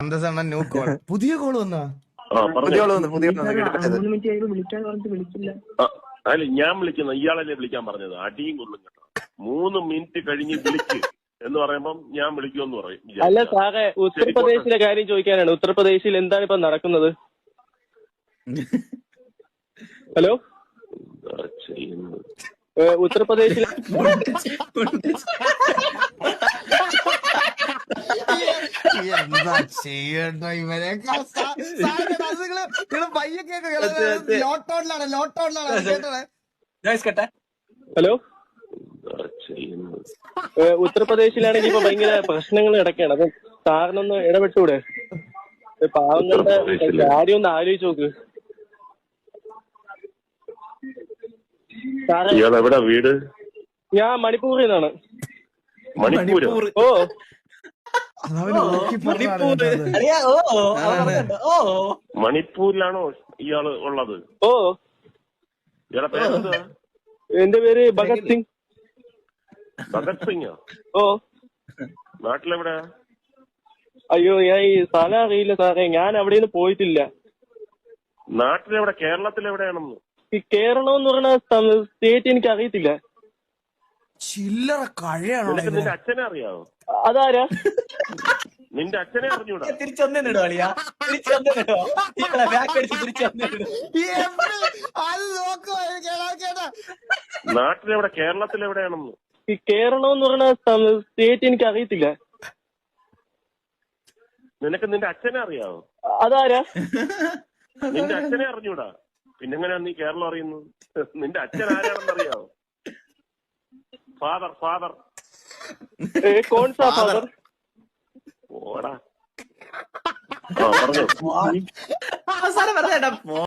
അന്തസണ്ണൻ new call. പുതിയ call വന്നാ? പുതിയ കോള് വന്നു. 3 മിനിറ്റ് ആയി വിളിക്കാൻ പറഞ്ഞിട്ട് വിളിച്ചില്ല. അല്ല ഞാൻ വിളിക്കുന്ന ഇയാളല്ലേ വിളിക്കാൻ പറഞ്ഞത്? അടിയും കൊള്ളും കേട്ടോ. 3 മിനിറ്റ് കഴിഞ്ഞ് വിളിക്ക് എന്ന് പറയുമ്പം ഞാൻ വിളിക്കുമെന്ന് പറയും. അല്ല സാറേ, ഉത്തർപ്രദേശിലെ കാര്യം ചോദിക്കാനാണ്. ഉത്തർപ്രദേശിൽ എന്താണ് ഇപ്പൊ നടക്കുന്നത്? ഹലോ, ഉത്തർപ്രദേശിൽ എന്താ ചെയ്യണ്ടോ ഇവരെയൊക്കെ? പയ്യൊക്കെ ലോട്ടോണിലാണ് കേട്ടത്. ഹലോ, ഉത്തർപ്രദേശിലാണെങ്കിൽ ഇപ്പൊ ഭയങ്കര പ്രശ്നങ്ങൾ കിടക്കുകയാണ്. അപ്പൊ സാറിനൊന്ന് ഇടപെട്ടൂടെ? പാവങ്ങളുടെ കാര്യം ഒന്ന് ആലോചിച്ച് നോക്ക് സാറേ. എവിടെ വീട്? ഞാൻ മണിപ്പൂരിൽ നിന്നാണ്. മണിപ്പൂര്? ഓ, മണിപ്പൂരിലാണോ ഇയാള് ഉള്ളത്? ഓ, ഇയാളെ പേരെന്താ? എന്റെ പേര് ഭഗത് സിംഗ്. ഭഗത് സിംഗോ? ഓ, നാട്ടിലെവിടെയാ? അയ്യോ, ഞാൻ ഈ സ്ഥലം അറിയില്ല സാറേ. ഞാൻ അവിടെ നിന്ന് പോയിട്ടില്ല. നാട്ടിലെവിടെ? കേരളത്തിലെവിടെയാണെന്ന്? ഈ കേരളം എന്ന് പറഞ്ഞ സ്റ്റേറ്റ് എനിക്ക് അറിയത്തില്ല. ചില്ലറ കഴിയാണോ? നിന്റെ അച്ഛനെ അറിയാവോ? അതാരാ? നിന്റെ അച്ഛനെ അറിഞ്ഞൂടാ? നാട്ടിലെവിടെ? കേരളത്തിലെവിടെയാണെന്ന്? ഈ കേരളം എന്ന് പറഞ്ഞ സ്റ്റേറ്റ് എനിക്ക് അറിയത്തില്ല. നിനക്ക് നിന്റെ അച്ഛനെ അറിയാവോ? അതാരാ? നിന്റെ അച്ഛനെ അറിഞ്ഞൂടാ? പിന്നെങ്ങനെയാ നീ കേരളം അറിയുന്നത്? നിന്റെ അച്ഛൻ ആരാണെന്ന് അറിയാവോ? ഫാദർ. കോൺ സാ ഫാദർ? ഓടാ. പറഞ്ഞോ.